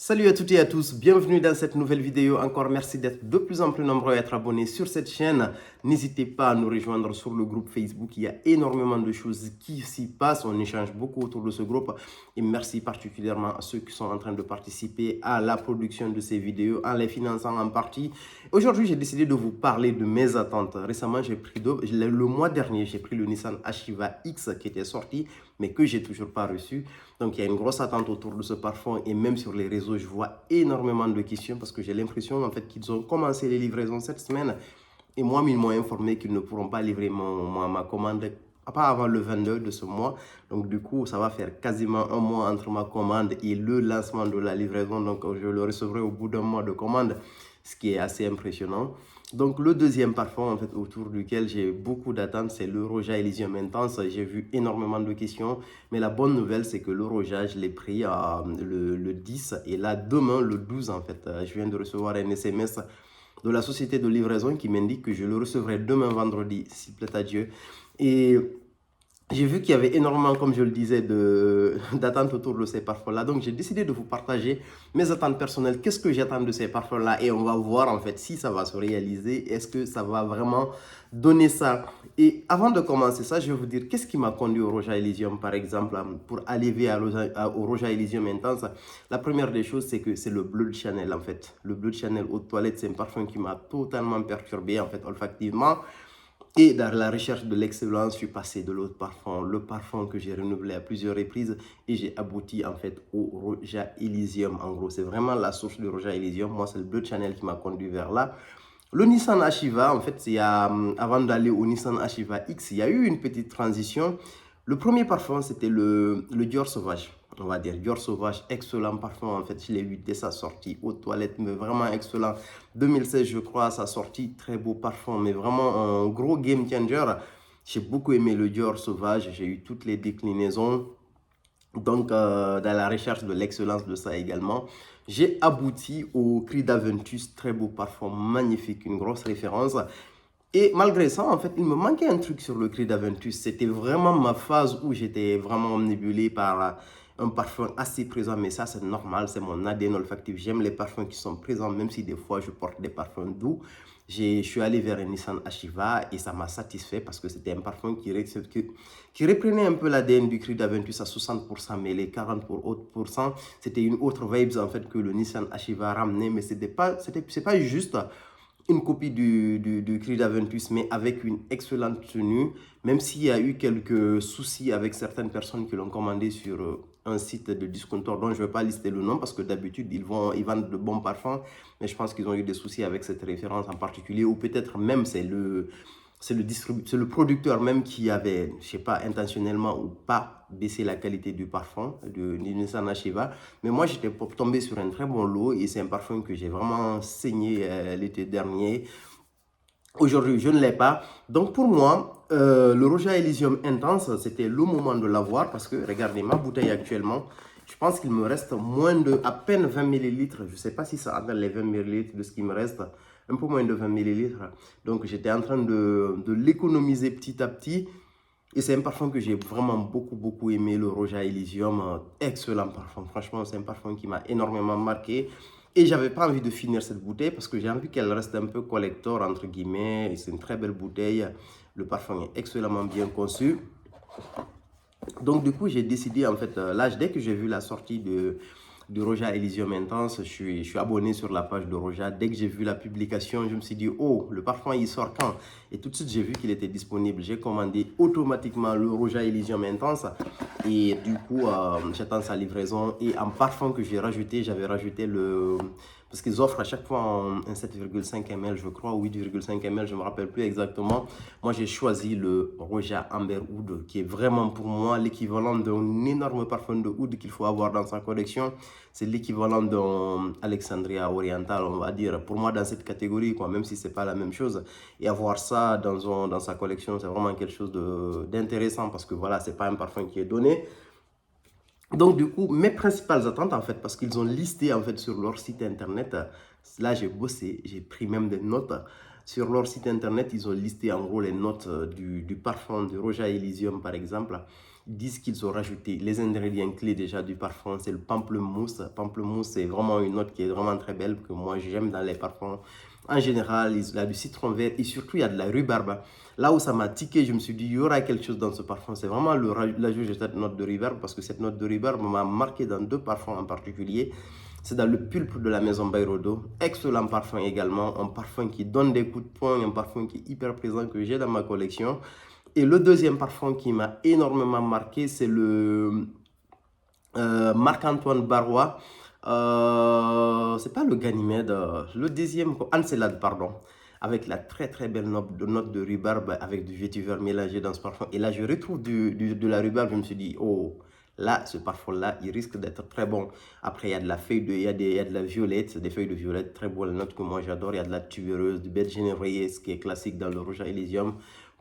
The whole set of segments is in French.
Salut à toutes et à tous, bienvenue dans cette nouvelle vidéo. Encore merci d'être de plus en plus nombreux à être abonnés sur cette chaîne. N'hésitez pas à nous rejoindre sur le groupe Facebook, il y a énormément de choses qui s'y passent. On échange beaucoup autour de ce groupe et merci particulièrement à ceux qui sont en train de participer à la production de ces vidéos en les finançant en partie. Aujourd'hui, j'ai décidé de vous parler de mes attentes. Récemment, le mois dernier, j'ai pris le Nissan Achieva X qui était sorti mais que j'ai toujours pas reçu. Donc, il y a une grosse attente autour de ce parfum et même sur les réseaux, je vois énormément de questions parce que j'ai l'impression en fait qu'ils ont commencé les livraisons cette semaine et moi, ils m'ont informé qu'ils ne pourront pas livrer ma commande pas avant le 22 de ce mois. Donc, du coup, ça va faire quasiment un mois entre ma commande et le lancement de la livraison. Donc, je le recevrai au bout d'un mois de commande, ce qui est assez impressionnant. Donc, le deuxième parfum, en fait, autour duquel j'ai beaucoup d'attentes, c'est le Roja Elysium Intense. J'ai vu énormément de questions, mais la bonne nouvelle, c'est que le Roja, je l'ai pris le 10 et là, demain, le 12, en fait, je viens de recevoir un SMS de la société de livraison qui m'indique que je le recevrai demain vendredi, s'il plaît à Dieu. Et j'ai vu qu'il y avait énormément, comme je le disais, d'attentes autour de ces parfums-là. Donc, j'ai décidé de vous partager mes attentes personnelles. Qu'est-ce que j'attends de ces parfums-là? Et on va voir, en fait, si ça va se réaliser. Est-ce que ça va vraiment donner ça? Et avant de commencer ça, je vais vous dire qu'est-ce qui m'a conduit au Roja Elysium, par exemple, pour arriver au Roja Elysium Intense. La première des choses, c'est que c'est le Bleu de Chanel, en fait. Le Bleu de Chanel Eau de Toilette, c'est un parfum qui m'a totalement perturbé, en fait, olfactivement. Et dans la recherche de l'excellence, je suis passé de l'autre parfum, le parfum que j'ai renouvelé à plusieurs reprises et j'ai abouti en fait au Roja Elysium. En gros, c'est vraiment la source du Roja Elysium. Moi, c'est le Bleu Channel qui m'a conduit vers là. Le Nissan Achieva, en fait, avant d'aller au Nissan Achieva X, il y a eu une petite transition. Le premier parfum, c'était le Dior Sauvage. On va dire Dior Sauvage, excellent parfum. En fait, je l'ai eu dès sa sortie aux toilettes, mais vraiment excellent. 2016, je crois, sa sortie, très beau parfum, mais vraiment un gros game changer. J'ai beaucoup aimé le Dior Sauvage, j'ai eu toutes les déclinaisons. Donc, dans la recherche de l'excellence de ça également, j'ai abouti au Cri d'Aventus, très beau parfum, magnifique, une grosse référence. Et malgré ça, en fait, il me manquait un truc sur le Cri d'Aventus. C'était vraiment ma phase où j'étais vraiment omnibulé par un parfum assez présent. Mais ça, c'est normal, c'est mon ADN olfactif. J'aime les parfums qui sont présents, même si des fois, je porte des parfums doux. Je suis allé vers un Nissan Achieva et ça m'a satisfait parce que c'était un parfum qui reprenait un peu l'ADN du Cri d'Aventus à 60%, mais les 40%, c'était une autre vibe en fait que le Nissan Achieva ramenait. Mais c'est pas juste une copie du Cri d'Aventus, mais avec une excellente tenue, même s'il y a eu quelques soucis avec certaines personnes qui l'ont commandé sur un site de discounter dont je ne vais pas lister le nom parce que d'habitude, ils vendent de bons parfums, mais je pense qu'ils ont eu des soucis avec cette référence en particulier, ou peut-être même c'est le producteur même qui avait, je sais pas, intentionnellement ou pas, baissé la qualité du parfum du Nissan Achieva. Mais moi, j'étais tombé sur un très bon lot et c'est un parfum que j'ai vraiment saigné l'été dernier. Aujourd'hui, je ne l'ai pas. Donc, pour moi, le Roja Elysium Intense, c'était le moment de l'avoir parce que, regardez ma bouteille actuellement. Je pense qu'il me reste à peine 20 millilitres. Je ne sais pas si ça atteint les 20 millilitres de ce qui me reste. Un peu moins de 20 millilitres. Donc, j'étais en train de l'économiser petit à petit. Et c'est un parfum que j'ai vraiment beaucoup aimé, le Roja Elysium. Excellent parfum. Franchement, c'est un parfum qui m'a énormément marqué. Et j'avais pas envie de finir cette bouteille parce que j'ai envie qu'elle reste un peu collector, entre guillemets. C'est une très belle bouteille. Le parfum est excellemment bien conçu. Donc, du coup, j'ai décidé, en fait, là, dès que j'ai vu la sortie du Roja Elysium Intense, je suis abonné sur la page de Roja. Dès que j'ai vu la publication, je me suis dit, oh, le parfum, il sort quand? Et tout de suite, j'ai vu qu'il était disponible. J'ai commandé automatiquement le Roja Elysium Intense. Et du coup, j'attends sa livraison. Et en parfum que j'ai rajouté, j'avais rajouté le... Parce qu'ils offrent à chaque fois un 7,5 ml, je crois, ou 8,5 ml, je ne me rappelle plus exactement. Moi, j'ai choisi le Roja Amber Oud, qui est vraiment pour moi l'équivalent d'un énorme parfum de oud qu'il faut avoir dans sa collection. C'est l'équivalent d'un Alexandria Oriental, on va dire, pour moi dans cette catégorie, quoi, même si ce n'est pas la même chose. Et avoir ça dans sa collection, c'est vraiment quelque chose d'intéressant parce que voilà, ce n'est pas un parfum qui est donné. Donc, du coup, mes principales attentes, en fait, parce qu'ils ont listé, en fait, sur leur site internet, là, j'ai bossé, j'ai pris même des notes. Sur leur site internet, ils ont listé, en gros, les notes du parfum de Roja Elysium, par exemple. disent qu'ils ont rajouté les ingrédients clés déjà du parfum, c'est le pamplemousse. Pamplemousse, c'est vraiment une note qui est vraiment très belle, que moi j'aime dans les parfums. En général, il y a du citron vert et surtout il y a de la rhubarbe. Là où ça m'a tiqué, je me suis dit, il y aura quelque chose dans ce parfum. C'est vraiment l'ajout de cette note de rhubarbe, parce que cette note de rhubarbe m'a marqué dans 2 parfums en particulier. C'est dans le pulpe de la maison Bayrodo. Excellent parfum également. Un parfum qui donne des coups de poing, un parfum qui est hyper présent que j'ai dans ma collection. Et le deuxième parfum qui m'a énormément marqué, c'est le Marc-Antoine Barrois. C'est pas le Ganymède, le deuxième, Encelade, pardon. Avec la très belle note de rhubarbe avec du vétiver mélangé dans ce parfum. Et là, je retrouve de la rhubarbe. Je me suis dit, oh, là, ce parfum-là, il risque d'être très bon. Après, il y a de la feuille il y a de la violette, des feuilles de violette, très bonnes notes que moi j'adore. Il y a de la tubereuse, du bête génévrier, ce qui est classique dans le rouge à Elysium.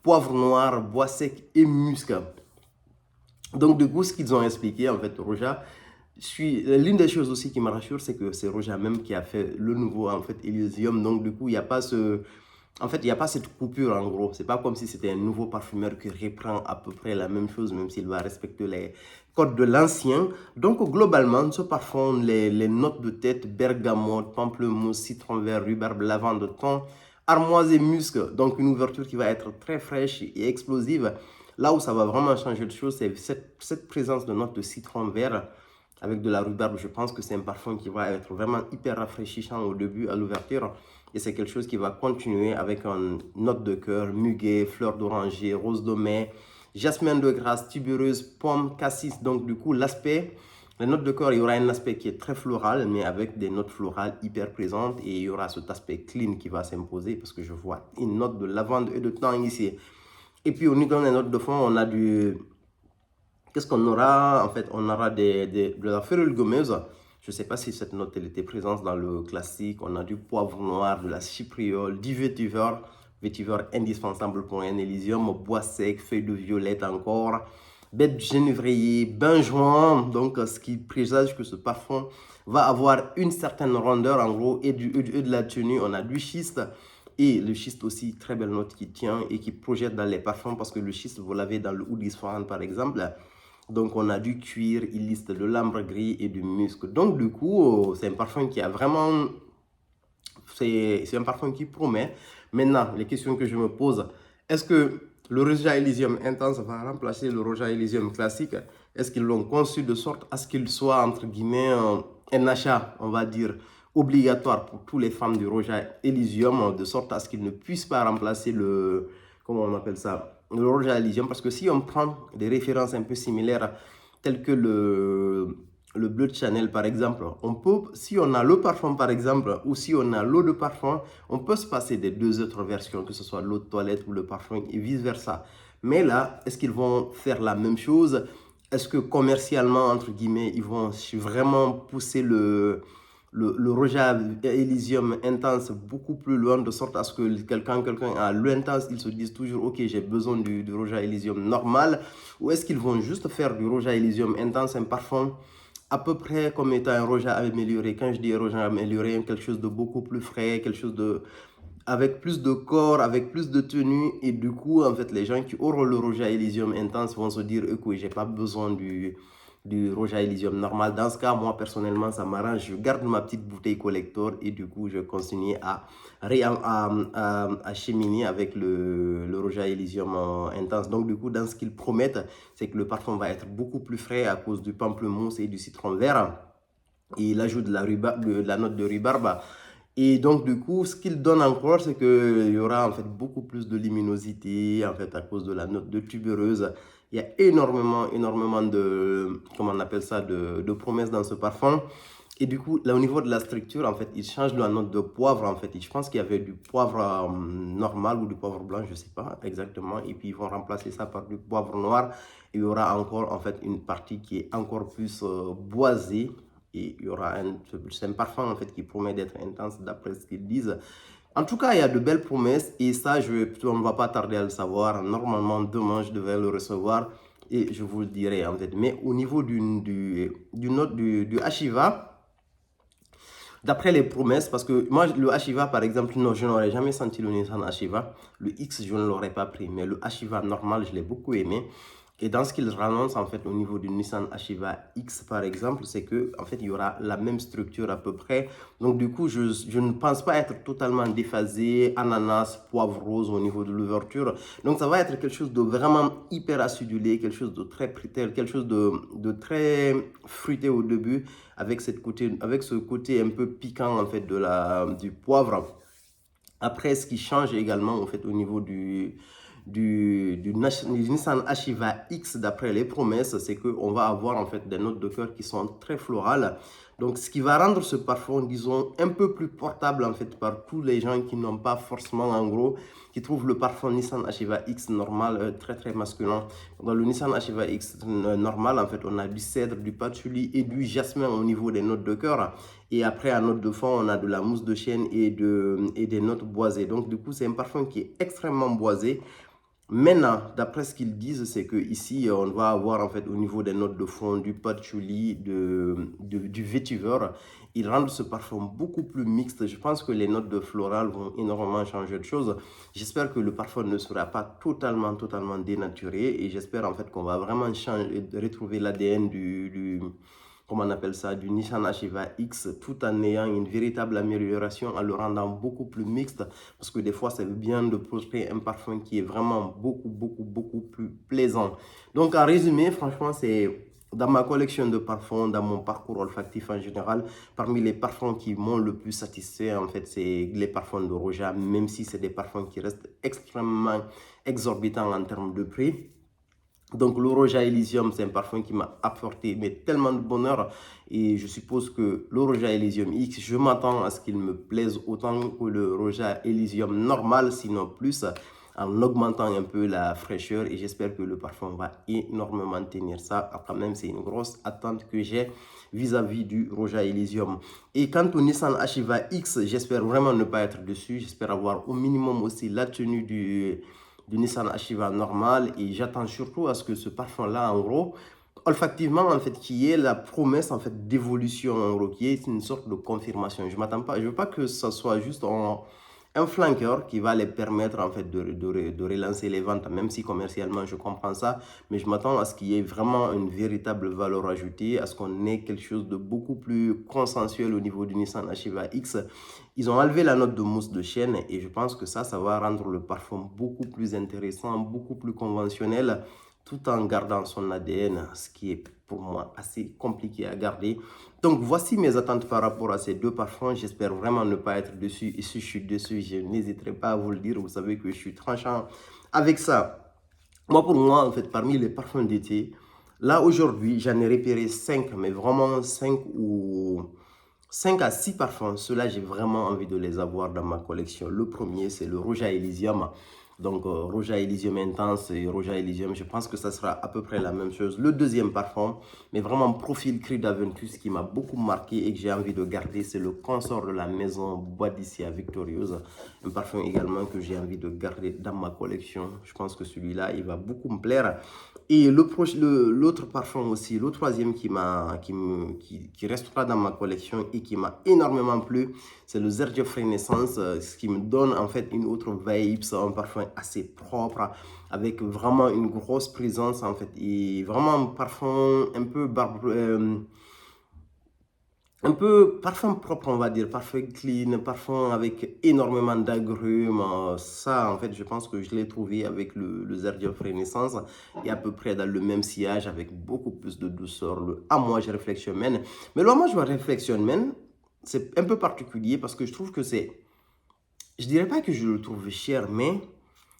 Poivre noir, bois sec et musc. Donc, du coup, ce qu'ils ont expliqué, en fait, Roja, l'une des choses aussi qui me rassure, c'est que c'est Roja même qui a fait le nouveau, en fait, Elysium. Donc, du coup, il n'y a pas En fait, il n'y a pas cette coupure, en gros. C'est pas comme si c'était un nouveau parfumeur qui reprend à peu près la même chose, même s'il va respecter les codes de l'ancien. Donc, globalement, ce parfum, les notes de tête, bergamote, pamplemousse, citron vert, rhubarbe, lavande, thon, armoise et musc. Donc, une ouverture qui va être très fraîche et explosive. Là où ça va vraiment changer de chose, c'est cette présence de notes de citron vert avec de la rhubarbe. Je pense que c'est un parfum qui va être vraiment hyper rafraîchissant au début, à l'ouverture. Et c'est quelque chose qui va continuer avec une note de cœur, muguet, fleur d'oranger, rose de mai, jasmin de grasse, tubereuse, pomme, cassis. Donc du coup, l'aspect, les notes de cœur, il y aura un aspect qui est très floral, mais avec des notes florales hyper présentes. Et il y aura cet aspect clean qui va s'imposer parce que je vois une note de lavande et de thym ici. Et puis au niveau des notes de fond, on a du... Qu'est-ce qu'on aura? En fait, on aura de la férule gommeuse. Je ne sais pas si cette note elle était présente dans le classique. On a du poivre noir, de la chypriole, du vétiver. Vétiver indispensable pour un Elysium. Bois sec, feuilles de violette encore. Bête genévrier, benjoin. Donc, ce qui présage que ce parfum va avoir une certaine rondeur en gros. Et de la tenue, on a du schiste. Et le schiste aussi, très belle note qui tient et qui projette dans les parfums. Parce que le schiste, vous l'avez dans le Oud Isfahan par exemple. Donc, on a du cuir, il liste de l'ambre gris et du musc. Donc, du coup, c'est un parfum qui a vraiment... C'est un parfum qui promet. Maintenant, les questions que je me pose, est-ce que le Roja Elysium Intense va remplacer le Roja Elysium classique? Est-ce qu'ils l'ont conçu de sorte à ce qu'il soit, entre guillemets, un achat, on va dire, obligatoire pour toutes les femmes du Roja Elysium, de sorte à ce qu'il ne puisse pas remplacer le... Comment on appelle ça? Le Roja Elysium, parce que si on prend des références un peu similaires telles que le Bleu de Chanel par exemple, on peut, si on a le parfum par exemple, ou si on a l'eau de parfum, on peut se passer des 2 autres versions, que ce soit l'eau de toilette ou le parfum et vice versa. Mais là, est-ce qu'ils vont faire la même chose? Est-ce que commercialement, entre guillemets, ils vont vraiment pousser le Roja Elysium Intense beaucoup plus loin, de sorte à ce que quelqu'un a l'intense, ils se disent toujours, ok, j'ai besoin du Roja Elysium normal, ou est-ce qu'ils vont juste faire du Roja Elysium Intense un parfum à peu près comme étant un Roja amélioré? Quand je dis Roja amélioré, quelque chose de beaucoup plus frais, quelque chose de avec plus de corps, avec plus de tenue, et du coup, en fait, les gens qui auront le Roja Elysium Intense vont se dire, ok, j'ai pas besoin du Roja Elysium normal. Dans ce cas, moi, personnellement, ça m'arrange. Je garde ma petite bouteille collector et du coup, je continue à cheminer avec le Roja Elysium Intense. Donc, du coup, dans ce qu'ils promettent, c'est que le parfum va être beaucoup plus frais à cause du pamplemousse et du citron vert. Et il ajoute de la note de rhubarbe. Et donc, du coup, ce qu'il donne encore, c'est qu'il y aura en fait beaucoup plus de luminosité, en fait, à cause de la note de tubereuse. Il y a énormément de, comment on appelle ça, de promesses dans ce parfum. Et du coup, là, au niveau de la structure, en fait, il change la note de poivre, en fait. Je pense qu'il y avait du poivre normal ou du poivre blanc, je ne sais pas exactement. Et puis, ils vont remplacer ça par du poivre noir. Et il y aura encore, en fait, une partie qui est encore plus boisée. Et il y aura c'est un parfum en fait qui promet d'être intense d'après ce qu'ils disent. En tout cas, il y a de belles promesses et ça, on ne va pas tarder à le savoir. Normalement, demain, je devais le recevoir et je vous le dirai en fait. Mais au niveau du Ashiva, d'après les promesses, parce que moi, le Ashiva, par exemple, non, je n'aurais jamais senti le Nissan Ashiva. Le X, je ne l'aurais pas pris, mais le Ashiva normal, je l'ai beaucoup aimé. Et dans ce qu'ils annoncent, en fait, au niveau du Nissan Achieva X, par exemple, c'est que, en fait, il y aura la même structure à peu près. Donc, du coup, je ne pense pas être totalement déphasé, ananas, poivre rose au niveau de l'ouverture. Donc, ça va être quelque chose de vraiment hyper acidulé, quelque chose de très prétel, quelque chose de très fruité au début, avec ce côté un peu piquant, en fait, du poivre. Après, ce qui change également, en fait, au niveau du Nissan Achieva X, d'après les promesses, c'est qu'on va avoir, en fait, des notes de cœur qui sont très florales. Donc, ce qui va rendre ce parfum, disons, un peu plus portable, en fait, par tous les gens qui n'ont pas forcément, en gros, qui trouvent le parfum Nissan Achieva X normal très, très masculin. Dans le Nissan Achieva X normal, en fait, on a du cèdre, du patchouli et du jasmin au niveau des notes de cœur. Et après, en note de fond, on a de la mousse de chêne et des notes boisées. Donc, du coup, c'est un parfum qui est extrêmement boisé. Maintenant, d'après ce qu'ils disent, c'est qu'ici, on va avoir en fait au niveau des notes de fond du patchouli, du vétiver. Ils rendent ce parfum beaucoup plus mixte. Je pense que les notes de floral vont énormément changer de choses. J'espère que le parfum ne sera pas totalement dénaturé. Et j'espère en fait qu'on va vraiment retrouver l'ADN comment on appelle ça, du Nissan Achieva X, tout en ayant une véritable amélioration, en le rendant beaucoup plus mixte, parce que des fois, c'est bien de porter un parfum qui est vraiment beaucoup plus plaisant. Donc, en résumé, franchement, c'est dans ma collection de parfums, dans mon parcours olfactif en général, parmi les parfums qui m'ont le plus satisfait, en fait, c'est les parfums de Roja, même si c'est des parfums qui restent extrêmement exorbitants en termes de prix. Donc le Roja Elysium, c'est un parfum qui m'a apporté mais tellement de bonheur et je suppose que le Roja Elysium X, je m'attends à ce qu'il me plaise autant que le Roja Elysium normal, sinon plus, en augmentant un peu la fraîcheur et j'espère que le parfum va énormément tenir ça. Quand même, c'est une grosse attente que j'ai vis-à-vis du Roja Elysium. Et quant au Nissan Achieva X, j'espère vraiment ne pas être dessus, j'espère avoir au minimum aussi la tenue du Nissan Achieva normal et j'attends surtout à ce que ce parfum-là, en gros, olfactivement, en fait, qui est la promesse, en fait, d'évolution, en gros, qui est une sorte de confirmation. Je m'attends pas, je veux pas que ça soit juste un flanqueur qui va les permettre, en fait, de relancer les ventes, même si commercialement, je comprends ça, mais je m'attends à ce qu'il y ait vraiment une véritable valeur ajoutée, à ce qu'on ait quelque chose de beaucoup plus consensuel au niveau du Nissan Achieva X. Ils ont enlevé la note de mousse de chêne et je pense que ça va rendre le parfum beaucoup plus intéressant, beaucoup plus conventionnel, tout en gardant son ADN, ce qui est pour moi assez compliqué à garder. Donc voici mes attentes par rapport à ces deux parfums. J'espère vraiment ne pas être dessus. Et si je suis dessus, je n'hésiterai pas à vous le dire. Vous savez que je suis tranchant avec ça. Pour moi, en fait, parmi les parfums d'été, là aujourd'hui, j'en ai repéré 5, mais vraiment 5 à 6 parfums. Ceux-là, j'ai vraiment envie de les avoir dans ma collection. Le premier, c'est le Roja Elysium. Donc, Roja Elysium Intense et Roja Elysium, je pense que ça sera à peu près la même chose. Le deuxième parfum, mais vraiment profil Creed Aventus qui m'a beaucoup marqué et que j'ai envie de garder, c'est le Consort de la maison Boadicea Victorieuse. Un parfum également que j'ai envie de garder dans ma collection. Je pense que celui-là, il va beaucoup me plaire. Et l'autre parfum aussi, le troisième qui restera dans ma collection et qui m'a énormément plu, c'est le Zerjoff Renaissance, ce qui me donne en fait une autre vibe, c'est un parfum assez propre, avec vraiment une grosse présence en fait, et vraiment un parfum un peu parfum propre, on va dire, parfum clean, parfum avec énormément d'agrumes. Ça, en fait, je pense que je l'ai trouvé avec le Zerjoff Renaissance et à peu près dans le même sillage avec beaucoup plus de douceur. Le Amouage Réflexion Men. Mais le Amouage Réflexion Men, c'est un peu particulier parce que je trouve que c'est... Je dirais pas que je le trouve cher, mais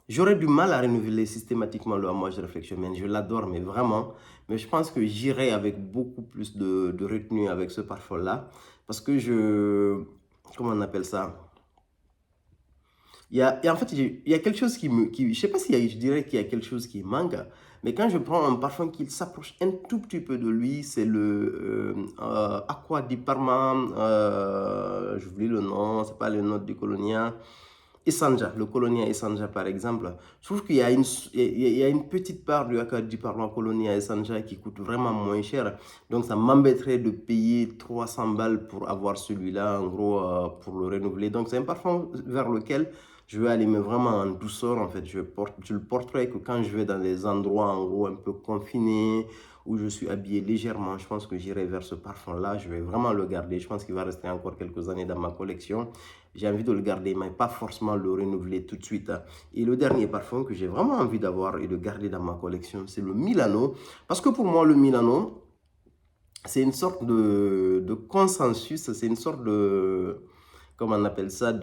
j'aurais du mal à renouveler systématiquement le Amouage Réflexion Men. Je l'adore, mais vraiment. Mais je pense que j'irai avec beaucoup plus de retenue avec ce parfum-là. Parce que comment on appelle ça? En fait, il y a quelque chose je sais pas si je dirais qu'il y a quelque chose qui manque, mais quand je prends un parfum qui s'approche un tout petit peu de lui, c'est le Aqua di Parma, j'oublie le nom, c'est pas le nom du Colonia, Essentia, le Colonia Essentia par exemple. Je trouve qu'il y a une petite part du Aqua di Parma Colonia Essentia qui coûte vraiment moins cher, donc ça m'embêterait de payer 300 balles pour avoir celui-là, en gros, pour le renouveler. Donc c'est un parfum vers lequel Je vais aller mais vraiment en douceur en fait. Je le porterai que quand je vais dans des endroits en gros un peu confinés, où je suis habillé légèrement. Je pense que j'irai vers ce parfum-là. Je vais vraiment le garder. Je pense qu'il va rester encore quelques années dans ma collection. J'ai envie de le garder, mais pas forcément le renouveler tout de suite. Et le dernier parfum que j'ai vraiment envie d'avoir et de garder dans ma collection, c'est le Milano. Parce que pour moi, le Milano, c'est une sorte de consensus, c'est une sorte de, comment on appelle ça,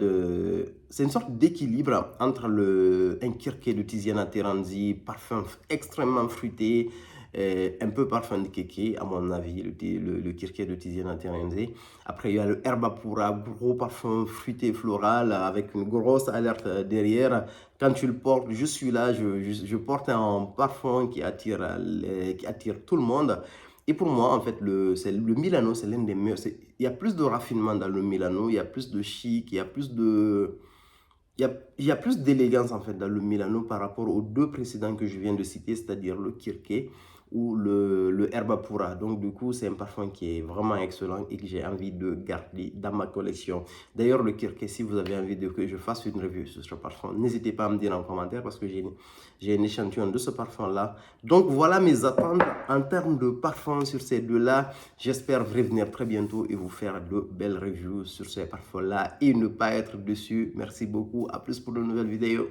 c'est une sorte d'équilibre entre un Kirke de Tiziana Terenzi, parfum extrêmement fruité, un peu parfum de kéké, à mon avis, le Kirke de Tiziana Terenzi. Après, il y a le Herba Pura, gros parfum fruité floral, avec une grosse alerte derrière. Quand tu le portes, je suis là, je porte un parfum qui attire tout le monde. Et pour moi, en fait, le Milano, c'est l'un des meilleurs. Il y a plus de raffinement dans le Milano, il y a plus de chic, il y a plus de... il y a plus d'élégance, en fait, dans le Milano par rapport aux deux précédents que je viens de citer, c'est-à-dire le Kirke ou le Herba Pura. Donc, du coup, c'est un parfum qui est vraiment excellent et que j'ai envie de garder dans ma collection. D'ailleurs, le Kirke, si vous avez envie que je fasse une review sur ce parfum, n'hésitez pas à me dire en commentaire parce que j'ai un échantillon de ce parfum-là. Donc, voilà mes attentes en termes de parfum sur ces deux-là. J'espère revenir très bientôt et vous faire de belles reviews sur ces parfums-là et ne pas être déçus. Merci beaucoup. À plus pour de nouvelles vidéos.